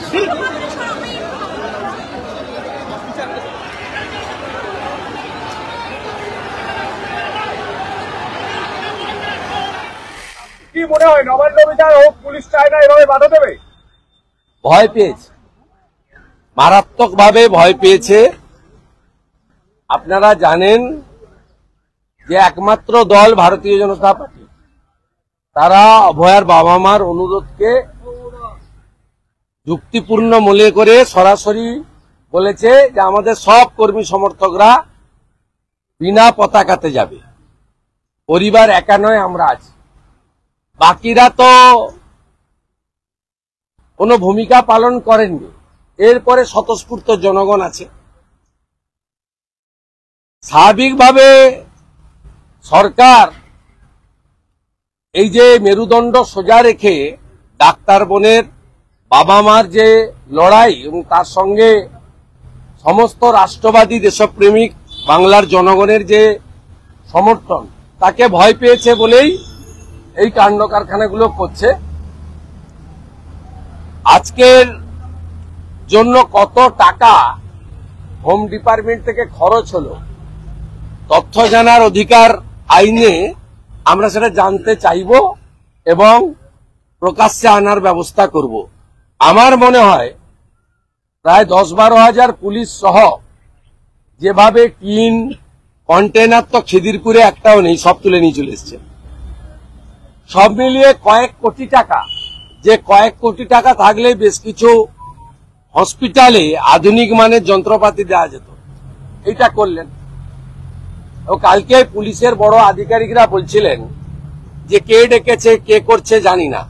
কি মনে হয় নবান্ন বিধায়ক পুলিশ চায় না এভাবে বাধা দেবে? ভয় পেয়েছে, মারাত্মকভাবে ভয় পেয়েছে। আপনারা জানেন যে একমাত্র দল ভারতীয় জনতা পার্টি, তারা অভয়ার বাবা মার অনুরোধকে যুক্তিপূর্ণ মনে করে সরাসরি বলেছে যে আমাদের সব কর্মী সমর্থকরা বিনা পতাকাতে যাবে। পরিবার একা নয়, আমরা আছি। বাকিরা তো কোনো ভূমিকা পালন করেননি। এরপরে স্বতঃস্ফূর্ত জনগণ আছে। স্বাভাবিকভাবে সরকার এই যে মেরুদণ্ড সোজা রেখে ডাক্তার বোনের বাবা মার যে লড়াই এবং তার সঙ্গে সমস্ত রাষ্ট্রবাদী দেশপ্রেমিক বাংলার জনগণের যে সমর্থন, তাকে ভয় পেয়েছে বলেই এই কাণ্ড কারখানাগুলো করছে। আজকের জন্য কত টাকা হোম ডিপার্টমেন্ট থেকে খরচ হলো, তথ্য জানার অধিকার আইনে আমরা সেটা জানতে চাইব এবং প্রকাশ্যে আনার ব্যবস্থা করব। আমার মনে হয় প্রায় 10-12 হাজার পুলিশ সহ যেভাবে টিন কন্টেনার তো খিদিরপুরে একটাও নেই, সব তুলে নিয়ে চলে এসছে। সব মিলিয়ে কয়েক কোটি টাকা, যে কয়েক কোটি টাকা থাকলে বেশ কিছু হসপিটালে আধুনিক মানের যন্ত্রপাতি দেওয়া যেত, এটা করলেন। ও কালকে পুলিশের বড় আধিকারিকরা বলছিলেন যে কে ডেকেছে কে করছে জানি না,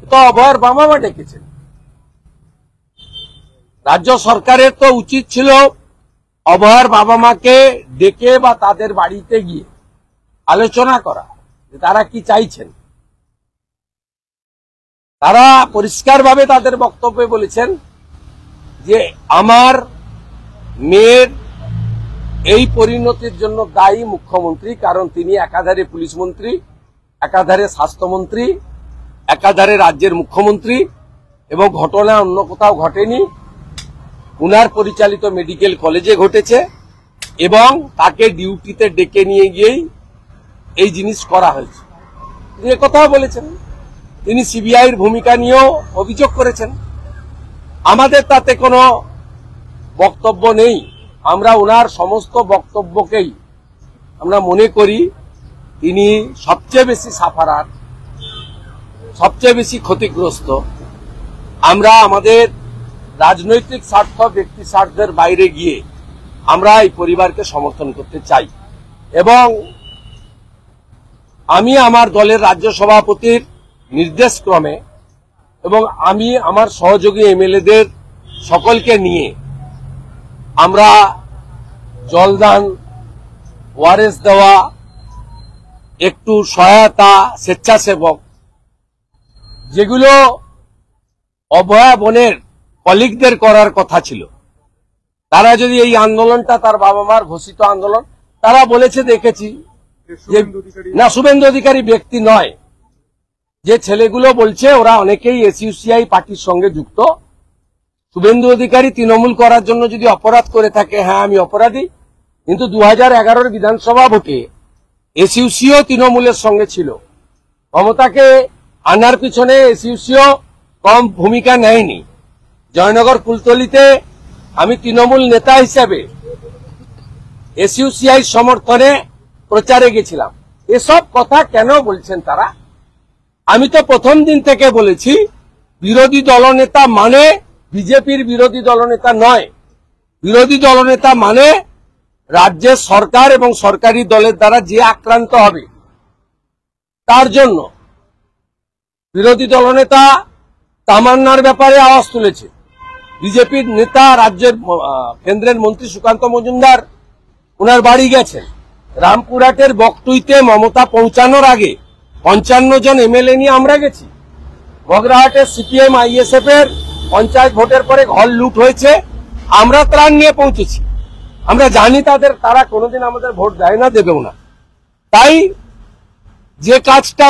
তো অভয়ার বাবা মা ডেকেছেন। রাজ্য সরকারের তো উচিত ছিল অভয়ার বাবা মাকে ডেকে বা তাদের বাড়িতে গিয়ে আলোচনা করা যে তারা কি চাইছেন। তারা পরিষ্কারভাবে তাদের বক্তব্যে বলেছেন যে আমার মেয়ের এই পরিণতির জন্য দায়ী মুখ্যমন্ত্রী, কারণ তিনি একাধারে পুলিশ মন্ত্রী, একাধারে স্বাস্থ্যমন্ত্রী, একাধারে রাজ্যের মুখ্যমন্ত্রী, এবং ঘটনা অন্য কোথাও ঘটেনি, উনার পরিচালিত মেডিকেল কলেজে ঘটেছে এবং তাকে ডিউটিতে ডেকে নিয়ে গিয়েই এই জিনিস করা হয়েছে। তিনি একথাও বলেছেন। তিনি সিবিআইয়ের ভূমিকা নিয়েও অভিযোগ করেছেন। আমাদের তাতে কোনো বক্তব্য নেই। আমরা ওনার সমস্ত বক্তব্যকেই আমরা মনে করি তিনি সবচেয়ে বেশি সাফারার, সবচেয়ে বেশি ক্ষতিগ্রস্ত। আমরা আমাদের রাজনৈতিক স্বার্থ, ব্যক্তি স্বার্থের বাইরে গিয়ে আমরা এই পরিবারকে সমর্থন করতে চাই এবং আমি আমার দলের রাজ্য সভাপতির নির্দেশক্রমে এবং আমি আমার সহযোগী এমএলএদের সকলকে নিয়ে আমরা জলদান, ওয়ারেস দেওয়া, একটু সহায়তা, স্বেচ্ছাসেবক, যেগুলো অভয়া বোনের কলিগদের করার কথা ছিল, তারা যদি এই আন্দোলনটা তার বাবা মার ঘোষিত আন্দোলন, তারা বলেছে দেখেছি যে না, শুভেন্দু অধিকারী ব্যক্তি নয়, যে ছেলেগুলো বলছে ওরা অনেকেই এসইউসিআই পার্টির সঙ্গে যুক্ত। শুভেন্দু অধিকারী তৃণমূল করার জন্য যদি অপরাধ করে থাকে, হ্যাঁ আমি অপরাধী, কিন্তু 2011-এর বিধানসভা ভোটে এসইউসিও তৃণমূলের সঙ্গে ছিল। মমতাকে আনার পিছনে এসইউসিও কম ভূমিকা নেয়নি। জয়নগর কুলতলিতে আমি তৃণমূল নেতা হিসেবে এসইউসিআই সমর্থনে প্রচারে গেছিলাম। এসব কথা কেন বলছেন তারা? আমি তো প্রথম দিন থেকে বলেছি বিরোধী দলনেতা মানে বিজেপির বিরোধী দলনেতা নয়। বিরোধী দলনেতা মানে রাজ্যের সরকার এবং সরকারি দলের দ্বারা যে আক্রান্ত হবে তার জন্য। বিরোধী দলনেতা তামান্নার ব্যাপারে আওয়াজ তুলেছে। বিজেপির নেতা রাজ্যের কেন্দ্রের মন্ত্রী সুকান্ত মজুমদার ওনার বাড়ি গেছেন। রামপুরহাটের বকটুইতে মমতা পৌঁছানোর আগে 55 জন এমএলএ নিয়ে আমরা গেছি। বগরাহাটের সিপিএম আইএসএফ এর পঞ্চায়েত ভোটের পরে ঘর লুট হয়েছে, আমরা ত্রাণ নিয়ে পৌঁছেছি। আমরা জানি তারা কোনোদিন আমাদের ভোট দেয় না, দেবেও না। তাই যে কাজটা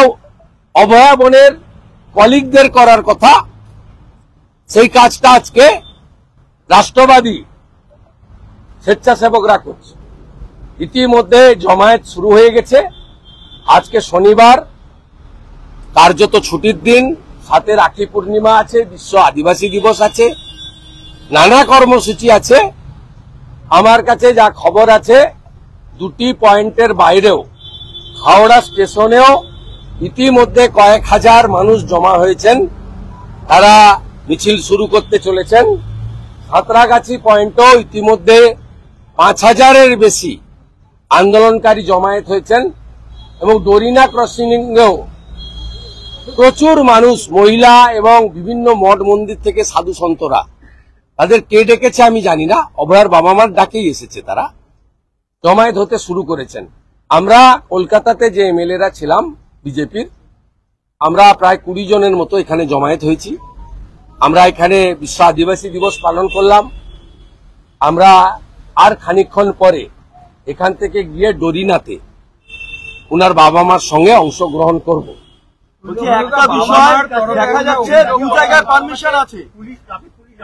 অভয়া বোনের কলিগদের করার কথা, সেই কাজটা আজকে রাষ্ট্রবাদী স্বেচ্ছাসেবকরা করছে। ইতিমধ্যে জমায়েত শুরু হয়ে গেছে। আজকে শনিবার, কার্যত ছুটির দিন, সাথে রাখি পূর্ণিমা আছে, বিশ্ব আদিবাসী দিবস আছে, নানা কর্মসূচি আছে। আমার কাছে যা খবর আছে, দুটি পয়েন্টের বাইরেও হাওড়া স্টেশনেও ইতিমধ্যে কয়েক হাজার মানুষ জমা হয়েছেন। তারা মিছিল শুরু করতে চলেছেন। সাঁতরাগাছি পয়েন্টও ইতিমধ্যে 5,000-এর বেশি আন্দোলনকারী জমায়েত হয়েছেন এবং ডোরিনা ক্রসিংয়েও প্রচুর মানুষ, মহিলা এবং বিভিন্ন মঠ মন্দির থেকে সাধু সন্তরা, তাদের কে ডেকেছে আমি জানি না, অভয়ার বাবা মার ডাকেই এসেছে, তারা জমায়েত হতে শুরু করেছেন। আমরা কলকাতাতে যে এমএলএরা ছিলাম বিজেপির, আমরা প্রায় 20 জনের মতো এখানে জমায়েত হয়েছি। আমরা এখানে বিশ্ব আদিবাসী দিবস পালন করলাম। আমরা আর খানিকক্ষণ পরে এখান থেকে গিয়ে ডোরিনাতে উনার বাবা মার সঙ্গে অংশগ্রহণ করব। একটা বিষয় দেখা যাচ্ছে, দু জায়গায় পারমিশন আছে। পুলিশ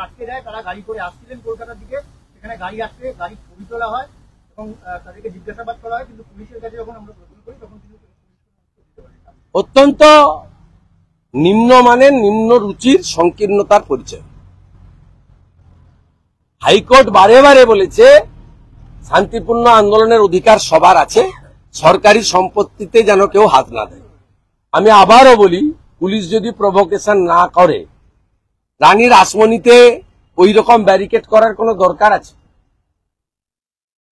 আটকে দেয়, তারা গাড়ি করে আসছিলেন কলকাতার দিকে, সেখানে গাড়ি আসছে, গাড়ি ছবি তোলা হয় এবং তাদেরকে জিজ্ঞাসাবাদ করা হয়, কিন্তু পুলিশের কাছে যখন আমরা প্রশ্ন করি তখন কিন্তু অত্যন্ত নিম্নমানের, নিম্ন রুচির সংকীর্ণতার পরিচয়। হাইকোর্ট বারে বারে বলেছে শান্তিপূর্ণ আন্দোলনের অধিকার সবার আছে, সরকারি সম্পত্তিতে যেন কেউ হাত না দেয়। আমি আবারও বলি, পুলিশ যদি প্রভোকেশন না করে, রানীর আসমনিতে ওই রকম ব্যারিকেড করার কোনো দরকার আছে?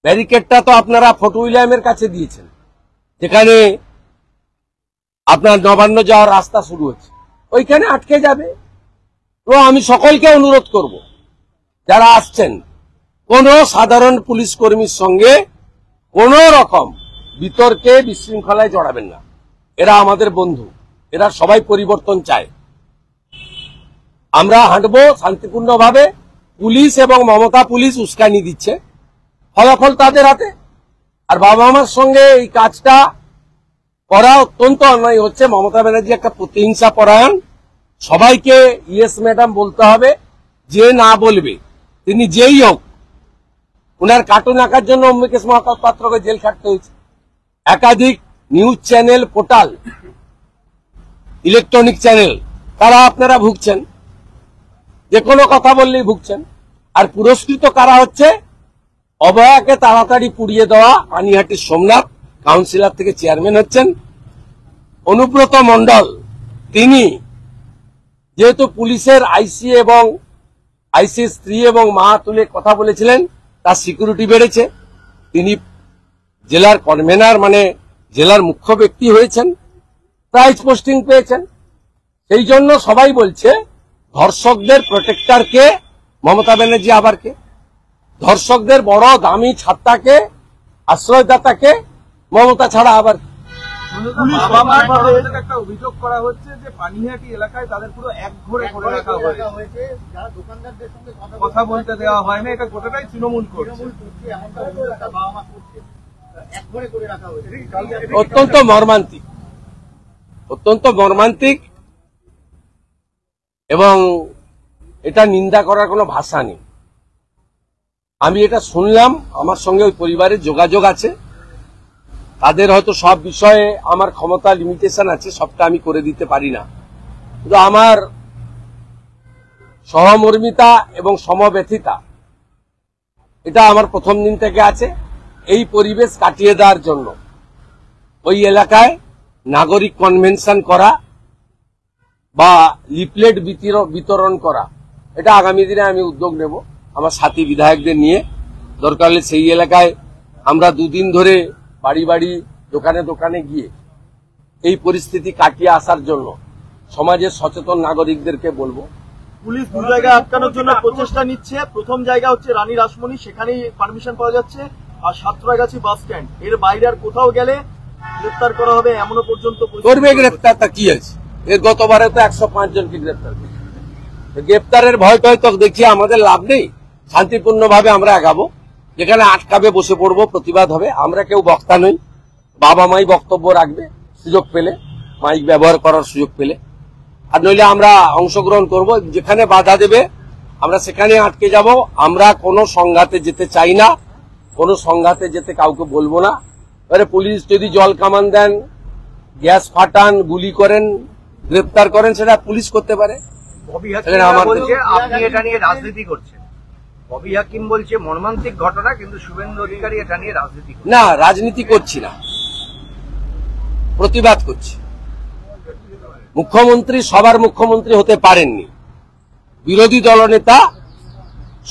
ব্যারিকেডটা তো আপনারা ফোর্ট উইলিয়ামের কাছে দিয়েছেন, যেখানে আপনার নবান্ন যাওয়ার রাস্তা শুরু হচ্ছে, ওইখানে আটকে যাবে। তো আমি সকলকে অনুরোধ করব, যারা আসছেন, কোন সাধারণ পুলিশ কর্মীর সঙ্গে কোন রকম বিতর্কে, বিশৃঙ্খলায় জড়াবেন না। এরা আমাদের বন্ধু, এরা সবাই পরিবর্তন চায়। আমরা হাঁটবো শান্তিপূর্ণভাবে। পুলিশ এবং মমতা পুলিশ উস্কানি দিচ্ছে, ফলাফল তাদের হাতে। আর বাবা মার সঙ্গে এই কাজটা করা অত্যন্ত অন্যায় হচ্ছে। মমতা ব্যানার্জি একটা প্রতিহিংসা পরায়ণ। সবাইকে ইয়েস ম্যাডাম বলতে হবে। যে না বলবে, তিনি যেই হোক, উনার কার্টুন আঁকার জন্য অম্বিকেশ মহাপাত্রকে জেল খাটতে হয়েছে। একাধিক news channel, portal, electronic channel, তারা আপনারা ভুগছেন, যে কোনো কথা বললেই ভুগছেন। আর পুরস্কৃত কারা হচ্ছে? অভয়াকে তাড়াতাড়ি পুড়িয়ে দেওয়া পানিহাটির সোমনাথ কাউন্সিলর থেকে চেয়ারম্যান হচ্ছেন। অনুব্রত মণ্ডল, তিনি যেহেতু পুলিশের আইসি এবং আইসির স্ত্রী এবং মা তুলে কথা বলেছিলেন, তার সিকিউরিটি বেড়েছে। তিনি জেলার কনভেনার, মানে জেলার মুখ্য ব্যক্তি হয়েছেন, প্রাইজ পোস্টিং পেয়েছেন। সেই জন্য সবাই বলছে ধর্ষকদের প্রোটেক্টর কে? মমতা ব্যানার্জি। আবার কে? ধর্ষকদের বড় দামি ছাত্তাকে, আশ্রয়দাতাকে? মমতা ছাড়া আবার একটা অভিযোগ করা হচ্ছে যে পানিহাটি এলাকায় তাদের পুরো একঘরে করে রাখা হয়েছে, যারা দোকানদারদের সঙ্গে কথা বলতে দেওয়া হয় না। এটা গোটাটাই তৃণমূল করছে, বাবা মা করছে, একঘরে করে রাখা হয়েছে। অত্যন্ত মর্মান্তিক, অত্যন্ত মর্মান্তিক, এবং এটা নিন্দা করার কোনো ভাষা নেই। আমি এটা শুনলাম, আমার সঙ্গে ওই পরিবারের যোগাযোগ আছে। তাদের হয়তো সব বিষয়ে আমার ক্ষমতা লিমিটেশন আছে, সবটা আমি করে দিতে পারি না, কিন্তু আমার সহমর্মিতা এবং সমব্যথিতা এটা আমার প্রথম দিন থেকে আছে। এই পরিবেশ কাটিয়ে দেওয়ার জন্য ওই এলাকায় নাগরিক কনভেনশন করা বা লিফলেট বিতরণ করা, এটা আগামী দিনে আমি উদ্যোগ নেব আমার সাথী বিধায়কদের নিয়ে। দরকার হলে সেই এলাকায় আমরা 2 দিন ধরে বাড়ি বাড়ি, দোকানে দোকানে গিয়ে এই পরিস্থিতি কাটিয়ে আসার জন্য সমাজের সচেতন নাগরিকদেরকে বলবো। পুলিশ 2 জায়গায় আটকানোর জন্য প্রচেষ্টা নিচ্ছে। প্রথম জায়গা হচ্ছে রানী রাসমণি, সেখানেই পারমিশন পাওয়া যাচ্ছে, আর সাঁতরাগাছি বাস স্ট্যান্ড। এর বাইরে আর কোথাও গেলে গ্রেপ্তার করা হবে, এমনও পর্যন্ত করবে। গ্রেপ্তার তা কি আছে? এর গতবারে তো 105 জনকে গ্রেপ্তার করেছে। গ্রেপ্তারের ভয়টা হয়তো দেখিয়ে আমাদের লাভ নেই। শান্তিপূর্ণভাবে আমরা আগাবো। যেখানে আটকাবে বসে পড়বো, প্রতিবাদ হবে। আমরা কেউ বক্তা নই, বাবা মাই বক্তব্য রাখবে সুযোগ পেলে, মাইক ব্যবহার করার সুযোগ পেলে। আর নইলে আমরা অংশগ্রহণ করব। যেখানে বাধা দেবে আমরা সেখানে আটকে যাব। আমরা কোনো সংঘাতে যেতে চাই না, কোনো সংঘাতে যেতে কাউকে বলবো না। এবারে পুলিশ যদি জল কামান দেন, গ্যাস ফাটান, গুলি করেন, গ্রেপ্তার করেন, সেটা পুলিশ করতে পারে। ববি সেখানে হাকিম আমার বলছে আপনি এটা নিয়ে রাজনীতি করছেন। ববি হাকিম বলছে মর্মান্তিক ঘটনা, কিন্তু শুভেন্দু অধিকারী এটা নিয়ে রাজনীতি করছে। না, রাজনীতি করছি না, প্রতিবাদ করছি। মুখ্যমন্ত্রী সবার মুখ্যমন্ত্রী হতে পারেননি। বিরোধী দলনেতা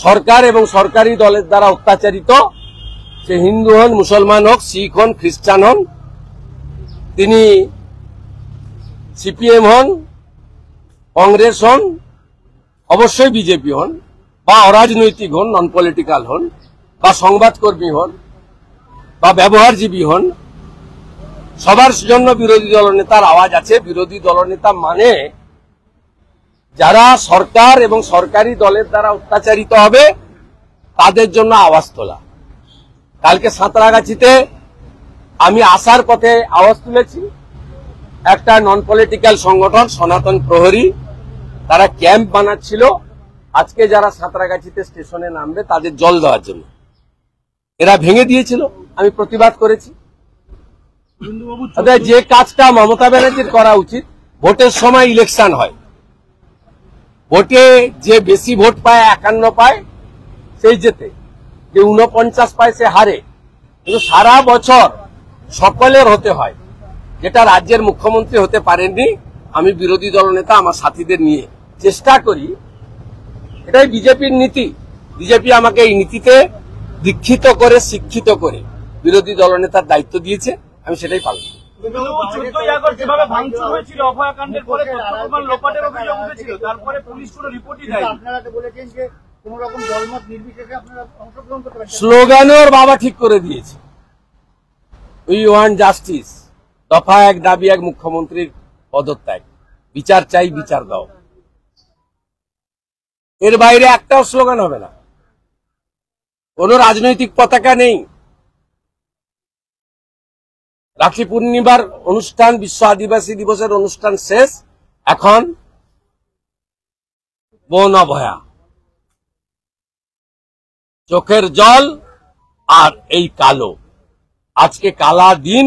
সরকার এবং সরকারি দলের দ্বারা অত্যাচারিত, সে হিন্দু হন, মুসলমান হোক, শিখ হন, খ্রিস্টান হন, তিনি সিপিএম হন, কংগ্রেস হন, অবশ্যই বিজেপি হন, বা অরাজনৈতিক হন, নন পলিটিক্যাল হন, বা সংবাদকর্মী হন, বা ব্যবহারজীবী হন, সবার জন্য বিরোধী দলনেতার আওয়াজ আছে। বিরোধী দলনেতা মানে যারা সরকার এবং সরকারি দলের দ্বারা অত্যাচারিত হবে তাদের জন্য আওয়াজ তোলা। কালকে সাঁতরাগাছিতে আমি আসার পথে আওয়াজ তুলেছি। একটা নন পলিটিক্যাল সংগঠন সনাতন প্রহরী, তারা ক্যাম্প বানাচ্ছিল আজকে যারা সাঁতরাগাছিতে স্টেশনে নামবে তাদের জল দেওয়ার জন্য। এরা ভেঙে দিয়েছিল, আমি প্রতিবাদ করেছি। যে কাজটা মমতা ব্যানার্জির করা উচিত, ভোটের সময় ইলেকশন হয়, ভোটে যে বেশি ভোট পায় 51 পায় সেই জেতে, যে 49 পায় সে হারে। কিন্তু সারা বছর সকলের হতে হয়, যেটা রাজ্যের মুখ্যমন্ত্রী হতে পারেননি। আমি বিরোধী দলনেতা আমার সাথীদের নিয়ে চেষ্টা করি, এটাই বিজেপির নীতি। বিজেপি আমাকে এই নীতিতে দীক্ষিত করে, শিক্ষিত করে বিরোধী দলনেতার দায়িত্ব দিয়েছে, আমি সেটাই পালন করি। 14ই আগস্ট যেভাবে ভাঙচুর হয়েছিল অভয়াকাণ্ডের পরে, তৎক্ষণাৎ লোপাটের অভিযোগ উঠেছিল, তারপরে পুলিশ কোনো রিপোর্টই দেয়নি। আপনারা তো বলেছেন যে কোন রকম দলমত নির্বিশেষে আপনারা অংশগ্রহণ করতে পারেন। স্লোগানে ওর বাবা ঠিক করে দিয়েছে, উই ওয়ান্ট জাস্টিস। দফা 1 দাবি 1 মুখ্যমন্ত্রীর পদত্যাগ, বিচার চাই, বিচার দাও। এর বাইরে একটাও স্লোগান হবে না, কোন রাজনৈতিক পতাকা নেই। রাখি পূর্ণিমার অনুষ্ঠান, বিশ্ব আদিবাসী দিবসের অনুষ্ঠান শেষ, এখন বন অভয়া, চোখের জল আর এই কালো। আজকে কালা দিন,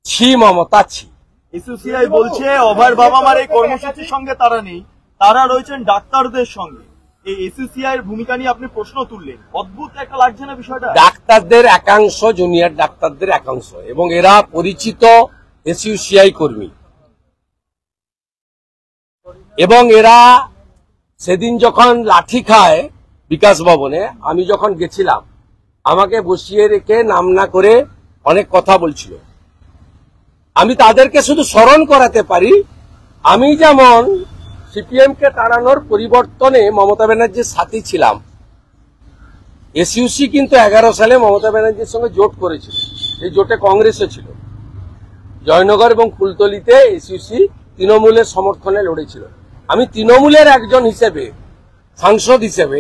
ছি মমতা ছি। এসইউসিআই বলছে অভয়ের বাবা মার এই কর্মসূচির সঙ্গে তারা নেই, তারা রয়েছেন ডাক্তারদের সঙ্গে। এই এসইউসিআই এর ভূমিকা নিয়ে আপনি প্রশ্ন তুললেন, অদ্ভুত একটা লাগছে না বিষয়টা? ডাক্তারদের একাংশ, জুনিয়র ডাক্তারদের একাংশ, এবং এরা পরিচিত এসইউসিআই কর্মী, এবং এরা সেদিন যখন লাঠি খায় বিকাশ ভবনে, আমি যখন গেছিলাম, আমাকে বসিয়ে রেখে নাম না করে অনেক কথা বলছিল। আমি তাদেরকে শুধু স্মরণ করাতে পারি, আমি যেমন সিপিএম কে তাড়ানোর পরিবর্তনে মমতা ব্যানার্জির সাথী ছিলাম, এসইউসি কিন্তু 11 সালে মমতা ব্যানার্জির সঙ্গে জোট করেছিল। এই জোটে কংগ্রেসও ছিল। জয়নগর এবং ফুলতলিতে এসইউসি তৃণমূলের সমর্থনে লড়েছিল। আমি তৃণমূলের একজন হিসেবে, সাংসদ হিসেবে,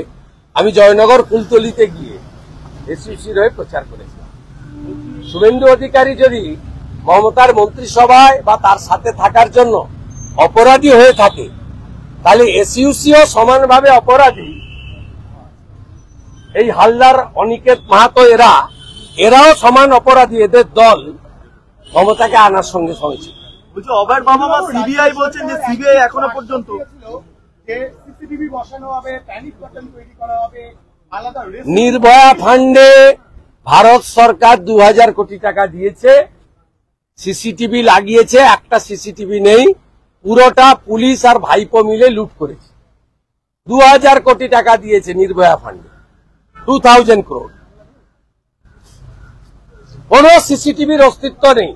আমি জয়নগর ফুলতলিতে গিয়ে এসইউসির হয়ে প্রচার করেছিলাম। শুভেন্দু অধিকারী যদি মমতার মন্ত্রিসভায় বা তার সাথে থাকার জন্য অপরাধী হয়ে থাকে, তাহলে এসইউসিও সমানভাবে অপরাধী। এই হালদার, অনিকেত মাহাতো, এরাও সমান অপরাধী। এদের দল মমতাকে আনার সঙ্গে সঙ্গে ছিল। বলছে অভয়ের বাবা মা সিবিআই বলছেন যে সিবিআই এখনো পর্যন্ত যে সিসিটিভি বসানো হবে, প্যানিক বাটন তৈরি করা হবে, আলাদা নির্ভয়া ফান্ডে ভারত সরকার 2000 কোটি টাকা দিয়েছে, সিসিটিভি লাগিয়েছে, একটা সিসিটিভি নেই, পুরোটা পুলিশ আর ভাইপো মিলে লুট করেছে। 2000 কোটি টাকা দিয়েছে নির্ভয়া ফান্ডে, 2000 crore। কোন সিসিটিভির অস্তিত্ব নেই,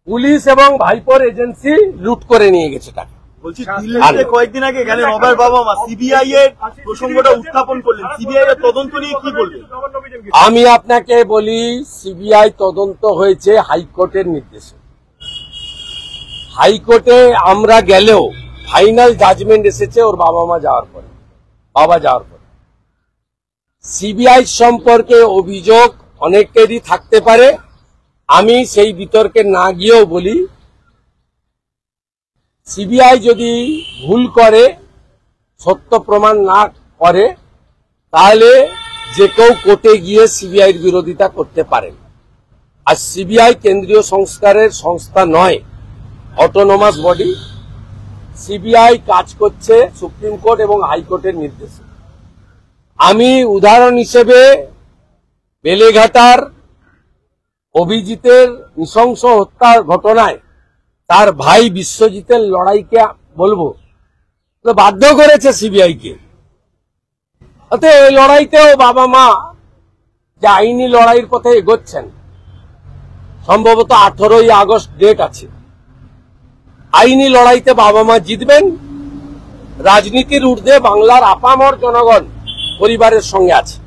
পুলিশ এবং ভাইপোর এজেন্সি লুট করে নিয়ে গেছে টাকা। বলছি দিল্লিতে কয়েকদিন আগে গেলেন অভয়ের বাবা মা, সিবিআই এর প্রসঙ্গটা উত্থাপন করলেন, সিবিআই এর তদন্ত নিয়ে কি বলবেন? আমি আপনাকে বলি, সিবিআই তদন্ত হয়েছে হাইকোর্টের নির্দেশে। হাইকোর্টে আমরা গেলেও ফাইনাল জাজমেন্ট এসেছে ওর বাবা যাওয়ার পরে। সিবিআই সম্পর্কে অভিযোগ অনেকেরই থাকতে পারে, আমি সেই বিতর্কে না গিয়েও বলি, সিবিআই যদি ভুল করে, সত্য প্রমাণ না করে, তাহলে যে কেউ কোর্টে গিয়ে সিবিআইয়ের বিরোধিতা করতে পারেন। আর সিবিআই কেন্দ্রীয় সংস্কারের সংস্থা নয়, অটোনোমাস বডি। সিবিআই কাজ করছে সুপ্রিম কোর্ট এবং হাইকোর্টের নির্দেশে। আমি উদাহরণ হিসেবে বেলেঘাটার অভিজিতের নৃশংস হত্যার ঘটনায় তার ভাই বিশ্বজিতের লড়াইকে বলবো, বাধ্য করেছে সিবিআইকে। অতএব এই লড়াইতেও বাবা মা যে আইনি লড়াইয়ের পথে এগোচ্ছেন, সম্ভবত 18ই আগস্ট ডেট আছে, আইনি লড়াইতে বাবা মা জিতবেন। রাজনীতির ঊর্ধ্বে বাংলার আপামর জনগণ পরিবারের সঙ্গে আছে।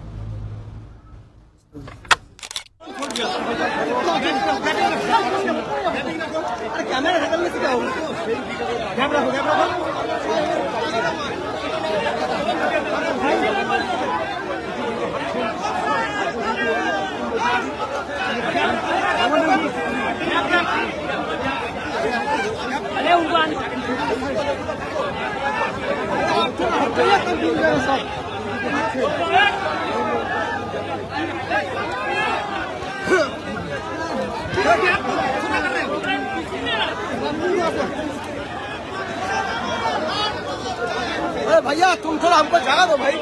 अरे भैया तुम थोड़ा हमको जगह दो भाई।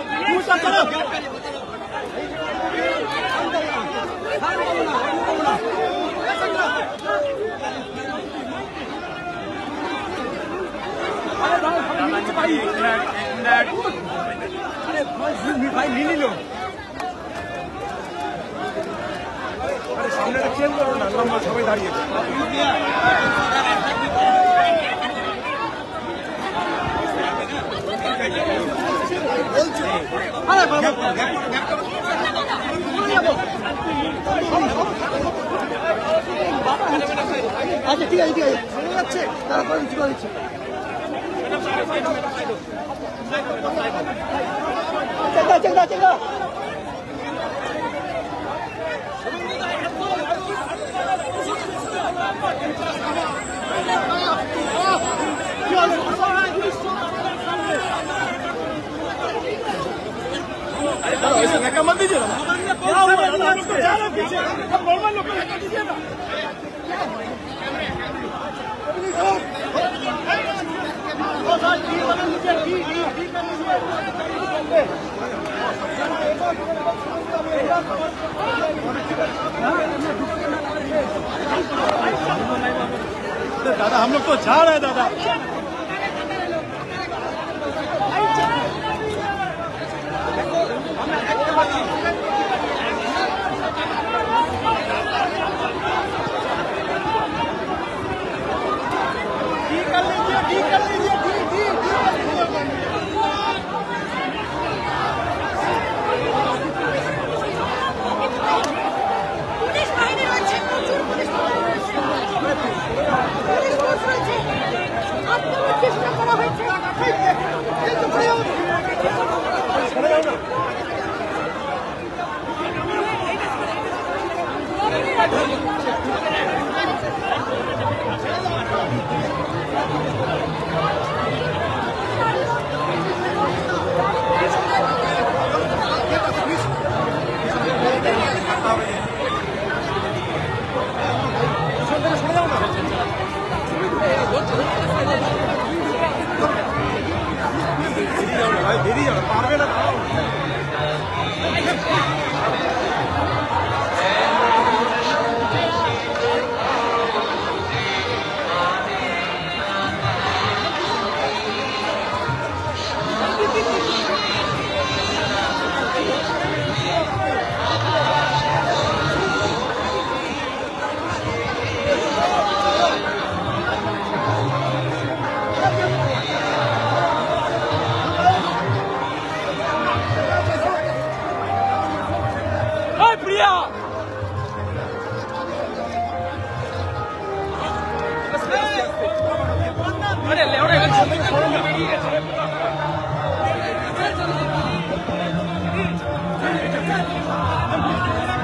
भाई मिली लो, अरे सामने चेंज करो ना, लंबा सबाई दाঁড়িয়ে আচ্ছা ঠিক আছে ঠিক আছে চলে যাচ্ছে, তারপরে কিছু করে দিচ্ছে। চেক দাও ऐसे धक्का मत दीजिए ना, नॉर्मल लोग को धक्का दीजिए ना। दादा हम लोग तो जा रहे हैं दादा।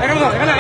এখানে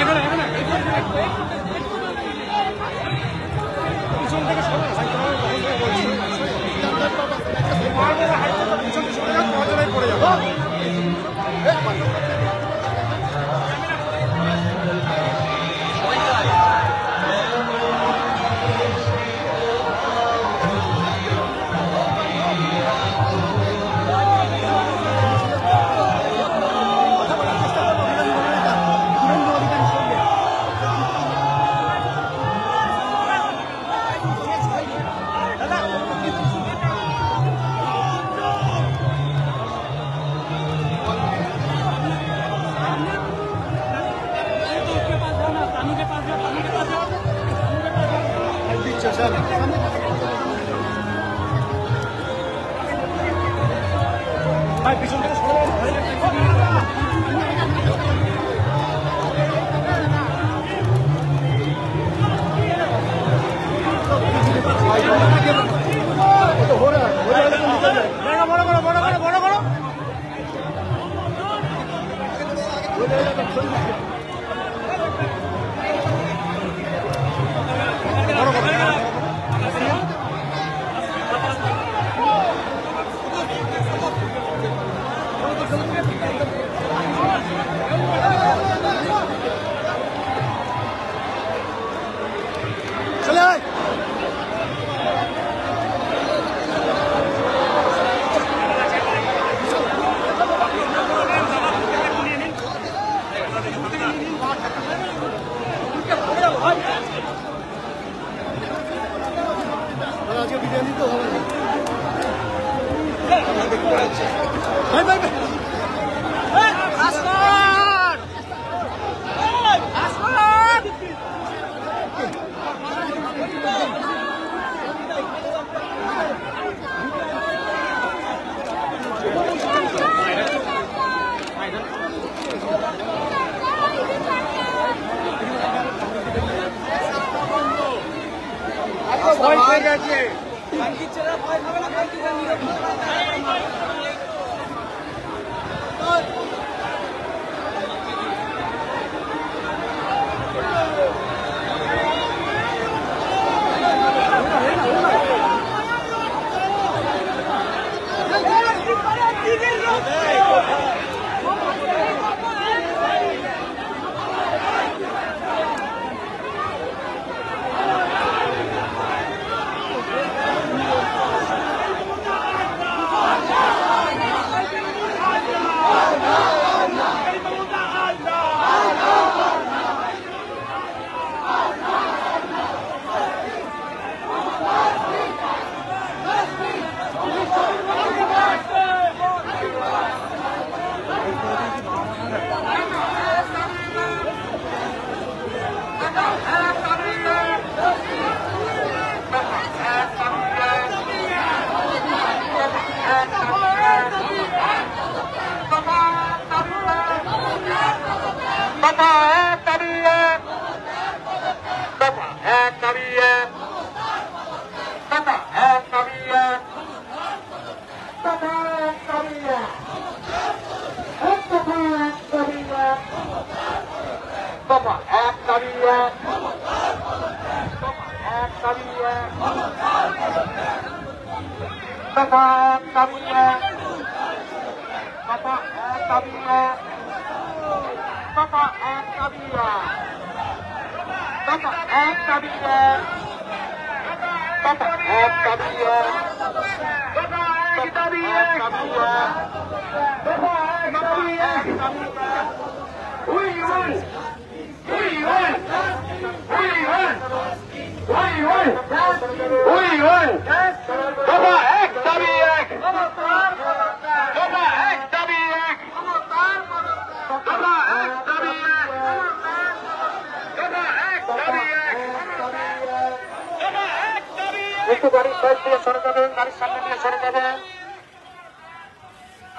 একটু গাড়ির সাইড দিয়ে সরে যাবেন, গাড়ির সামনে দিয়ে সরে যাবেন।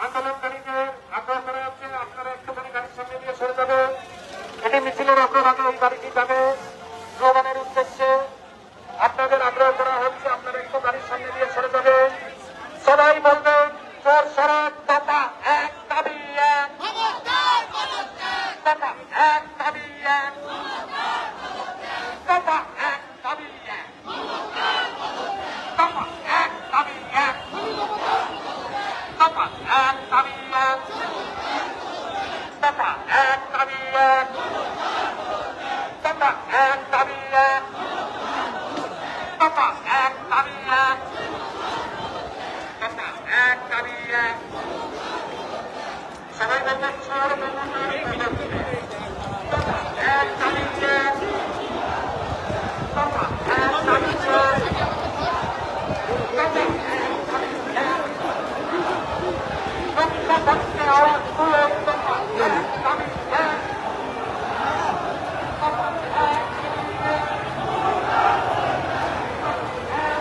আন্দোলনকারীকে আগ্রহ করা হচ্ছে, আপনারা একটুখানি গাড়ির সামনে দিয়ে সরে যাবেন। এটি মিছিলের অগ্রভাগে এই গাড়িটি যাবে স্লোগানের উদ্দেশ্যে। আপনাদের আগ্রহ করা হচ্ছে, আপনারা একটু গাড়ির সামনে দিয়ে সরে যাবেন। সবাই বলবেন চোর সড়ক দফা এক দাবি এক, দফা এক দাবি এক, দফা এক দাবি এক, দফা এক দাবি এক, দফা এক দাবি এক, দফা এক দাবি এক, দফা এক দাবি এক, দফা এক দাবি এক, দফা এক দাবি এক। সবাই বলবেন চোর দফা এক দাবি এক, দফা এক দাবি এক, বক্তব্যে আওয়াজ তুলে দফা এক দাবি এক, দফা এক দাবি এক, দফা এক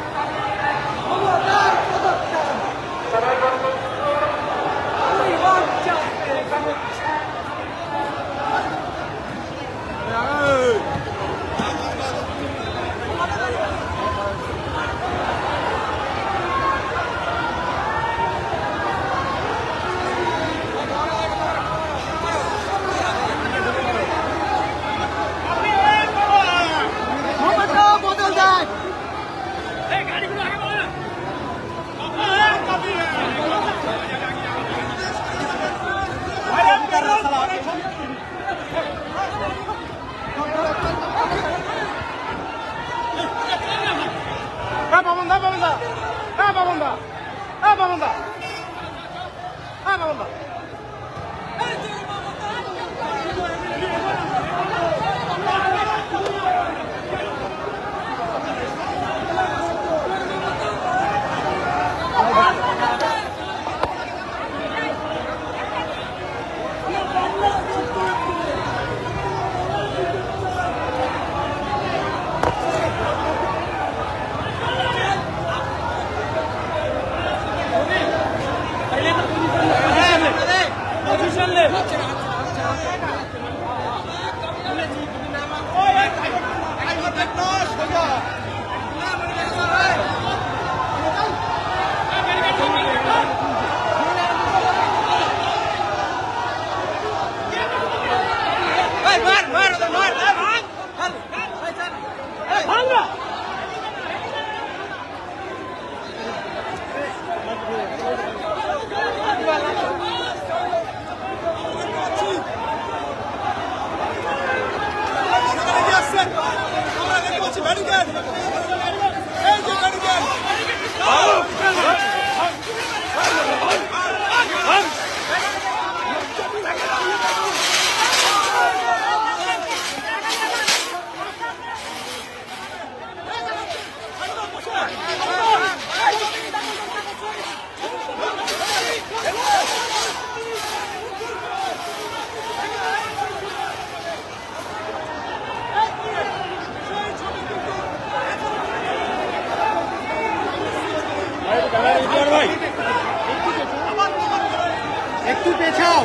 একটু পেছাও।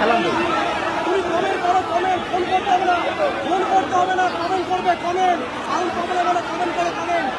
হেলান দেবে। তুমি কমেন্ট করো, কমেন্ট, ফোন করতে হবে না, ফোন করতে হবে না, কমেন্ট করবে, কমেন্ট, সাউন্ড করবে না, কমেন্ট করো, comment.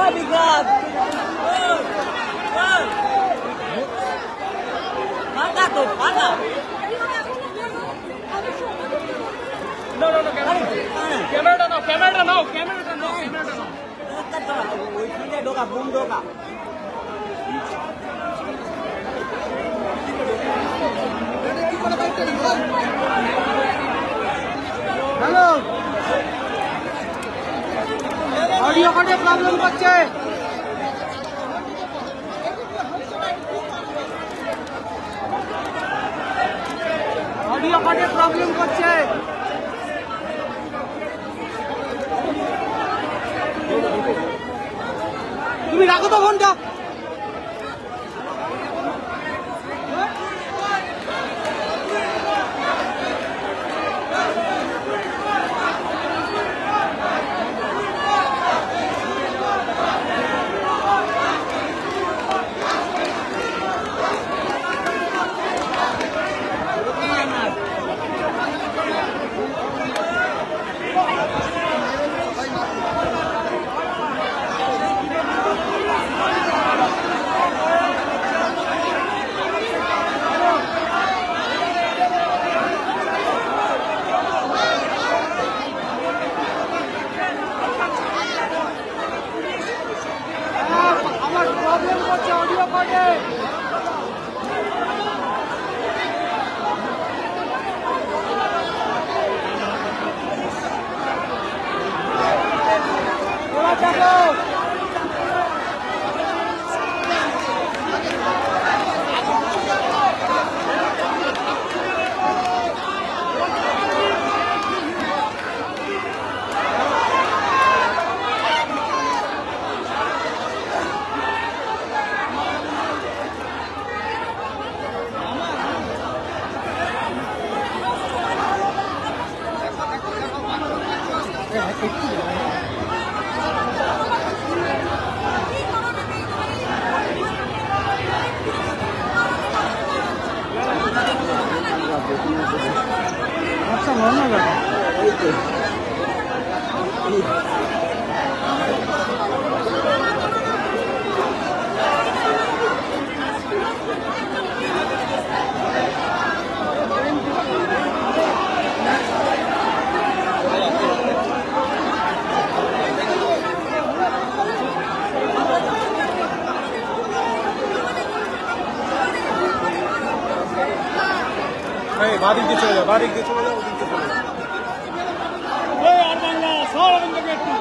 Obrigado. Paga, tu paga. No, camera no. ওইখানে ঢোকা, বুম ঢোকা। হ্যালো, অডিও কার্ডে প্রবলেম করছে। অডিও কার্ডে প্রবলেম করছে। তুমি রাখো তো ফোনটা। বাড়ির দিয়ে চলে যাও, বাড়ির দিয়ে চলে যাও, ওদিকে চলে যাও। আর বাংলা সব একটু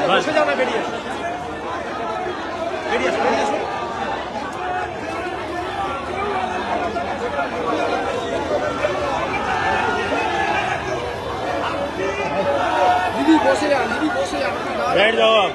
বসে যাও না, বেরিয়ে আসো, বেরিয়ে আসো, বেরিয়ে আসো। দিদি বসে যান, দিদি বসে যান, बैठ जाओ आप।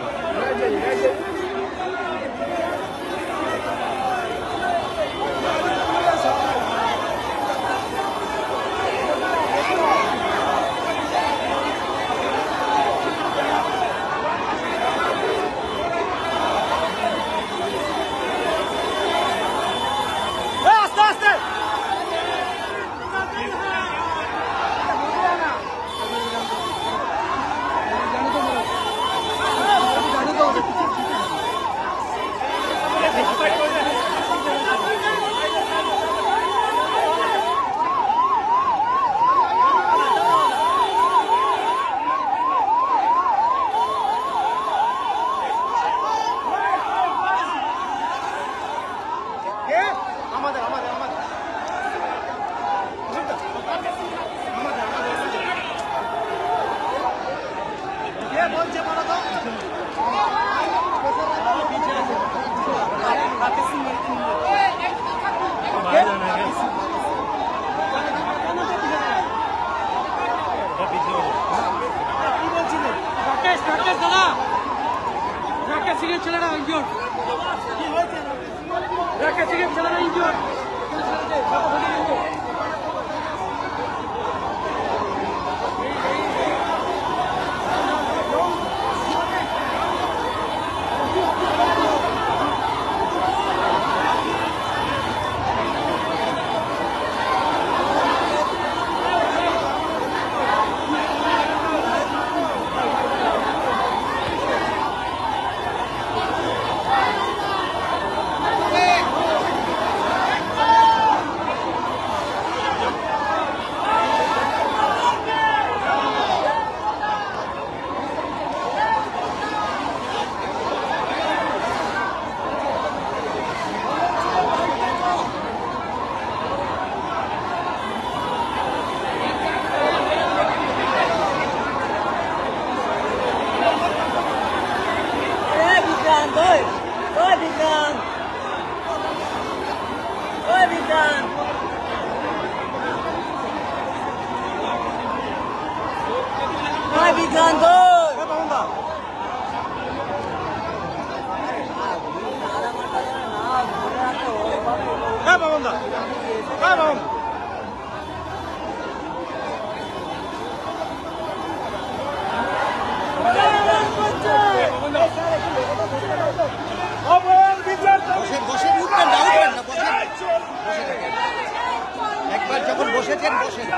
একবার যখন বসেছেন বসেন,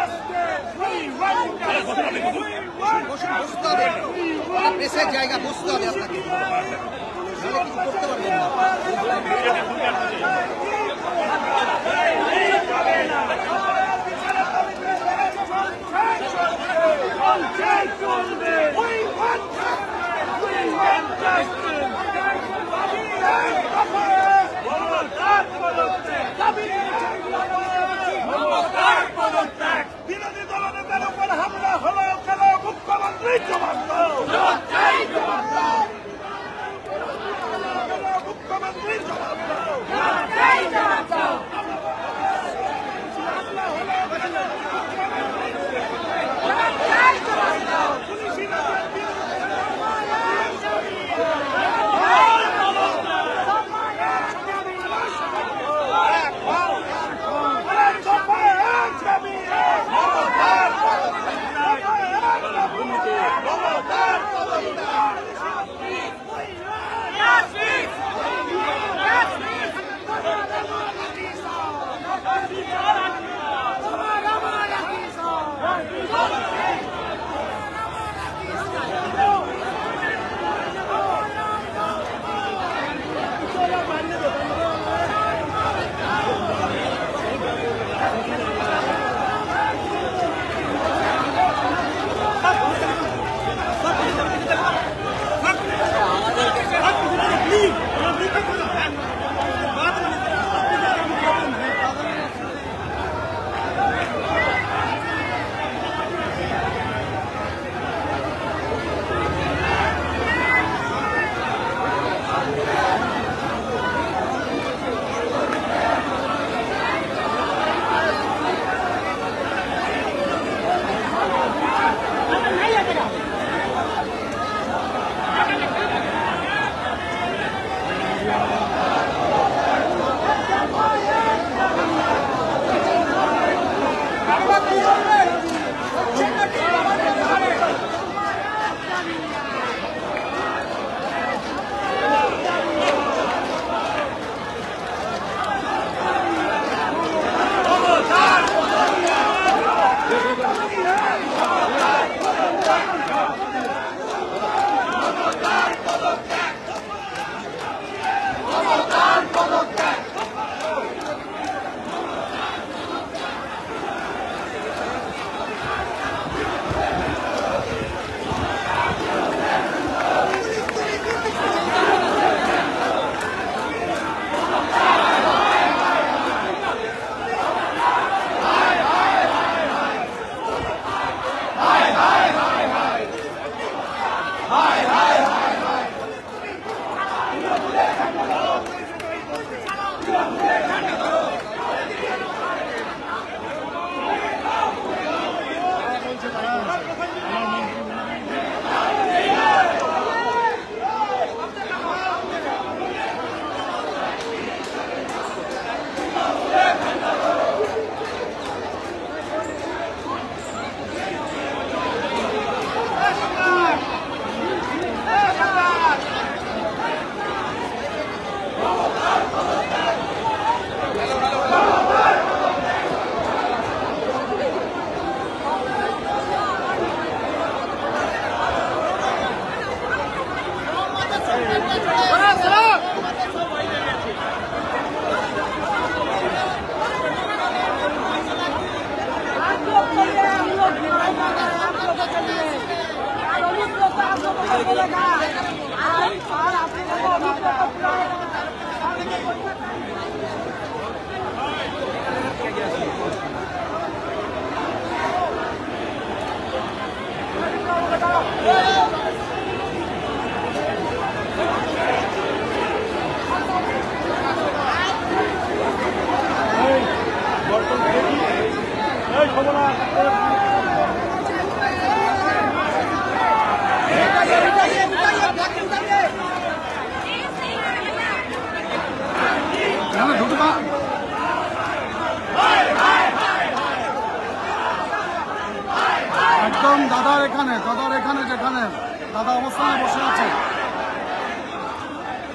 বসতে হবে, প্রেসের জায়গা বসতে হবে আপনাকে, নাহলে কিছু করতে পারবেন বিরোধী দলনেতার উপর হামলা হলো কেন? মুখ্যমন্ত্রী জবাব দাও।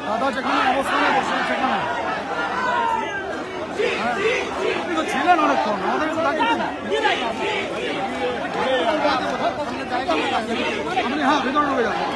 দাদা যেখানে অবস্থানে বসে সেখানে আপনি তো ছিলেন অনেকক্ষণ আমাদের কাছে ডাকেন আপনি হ্যাঁ ভিতরে ঢুকে যাবেন